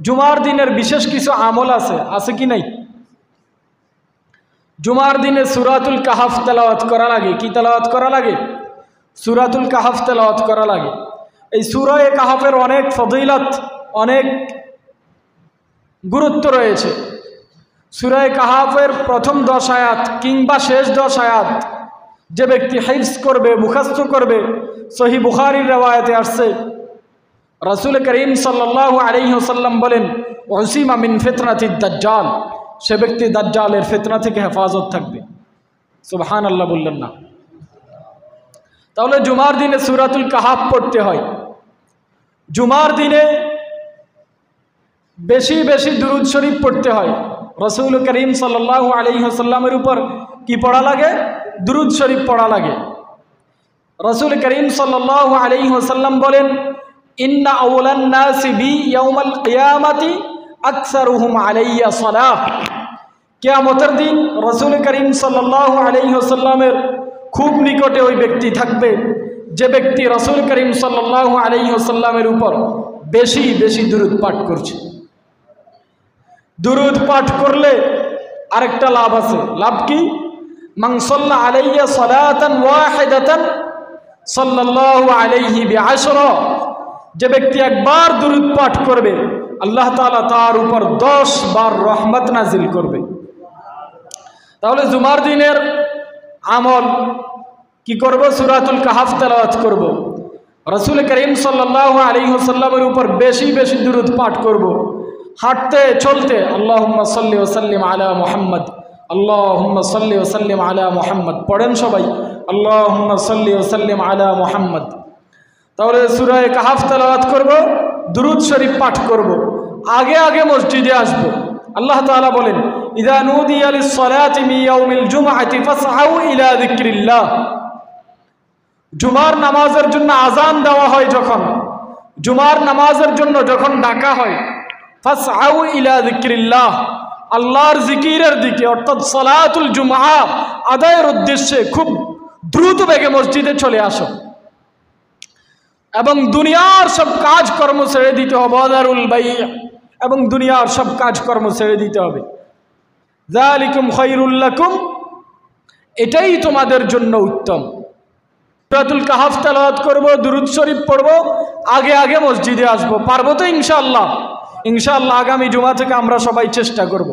জুমার দিনের বিশেষ কিছু আমল আছে কি নাই? জুমার দিনে সূরাতুল কাহাফ তেলাওয়াত করা লাগে। কি তেলাওয়াত করা লাগে? সূরাতুল কাহাফ তেলাওয়াত করা লাগে। এই সূরা কাহাফের অনেক ফজিলত, অনেক গুরুত্ব রয়েছে। সূরা কাহাফের প্রথম 10 আয়াত কিংবা শেষ 10 আয়াত যে ব্যক্তি হিফজ করবে, মুখস্থ করবে, সহিহ বুখারীর রওয়ায়াতে আসছে, রাসূল করিম সাল্লাল্লাহু আলাইহি ওয়াসাল্লাম বলেন, উসিমা মিন ফিতনাতিদ দাজ্জাল, সে ব্যক্তি দাজ্জালের ফিতনা থেকে হেফাজত থাকবে। সুবহানাল্লাহ বললেন না? তাহলে জুমার দিনে সূরাতুল কাহাফ পড়তে হয়। জুমার দিনে বেশি বেশি দুরূদ শরীফ পড়তে হয়। রাসূল করিম সাল্লাল্লাহু আলাইহি ওয়াসাল্লামের উপর কি পড়া লাগে? দুরূদ শরীফ পড়া লাগে। রাসূল করিম সাল্লাল্লাহু আলাইহি ওয়াসাল্লাম বলেন, ইন্না আউলান নাসি বি ইয়াউমাল কিয়ামাতি আকসারুহুম আলাইয়া সালাহ। কিয়ামতের দিন রাসূল করিম সাল্লাল্লাহু আলাইহি ওয়াসাল্লামের খুব নিকটে ওই ব্যক্তি থাকবে যে ব্যক্তি রাসূল করিম সাল্লাল্লাহু আলাইহি ওয়াসাল্লামের উপর বেশি বেশি দুরূদ পাঠ করছে। দুরূদ পাঠ করলে আরেকটা লাভ আছে। লাভ কি? মান সাল্লা আলাইয়া সালাতান ওয়াহিদাতান সাল্লাল্লাহু আলাইহি বিআশরা, যে ব্যক্তি একবার দুরূদ পাঠ করবে আল্লাহ তাআলা তার উপর 10 বার রহমত নাজিল করবে। তাহলে জুমার দিনের আমল কি করব? সূরাতুল কাহাফ তেলাওয়াত করব, রাসূল করিম সাল্লাল্লাহু আলাইহি ওয়াসাল্লামের উপর বেশি বেশি দুরূদ পাঠ করব। হাঁটতে চলতে আল্লাহুম্মা সাল্লি ওয়া সাল্লিম আলা মুহাম্মদ, আল্লাহুম্মা সাল্লি ওয়া সাল্লিম আলা মুহাম্মদ পড়েন সবাই, আল্লাহুম্মা সাল্লি ওয়া সাল্লিম আলা মুহাম্মদ। তাহলে সূরা কাহাফ তেলাওয়াত করব, দুরূদ শরীফ পাঠ করব, আগে আগে মসজিদে আসব। আল্লাহ তাআলা বলেন, ইযা নুদিয়া লিস-সালাতি মিন ইয়াউমিল জুমআতি ফাসআউ ইলা যিকরিল্লাহ। জুমার নামাজের জন্য আযান দেওয়া হয়, যখন জুমার নামাজের জন্য যখন ডাকা হয়, ফাসআউ ইলা যিকরিল্লাহ, আল্লাহর জিকিরের দিকে, অর্থাৎ সালাতুল জুমআ আদায়ের উদ্দেশ্যে খুব দ্রুত বেগে মসজিদে চলে আসো এবং দুনিয়ার সব কাজকর্ম ছেড়ে দিতে হবে। ওয়াদারুল বাই', এবং দুনিয়ার সব কাজকর্ম ছেড়ে দিতে হবে। যালিকুম খায়রুল লাকুম, এটাই তোমাদের জন্য উত্তম। সূরাতুল কাহাফ তেলাওয়াত করব, দুরূদ শরীফ পড়ব, আগে আগে মসজিদে আসব। পারবো তো ইনশাআল্লাহ? ইনশাআল্লাহ আগামী জুমা থেকে আমরা সবাই চেষ্টা করব।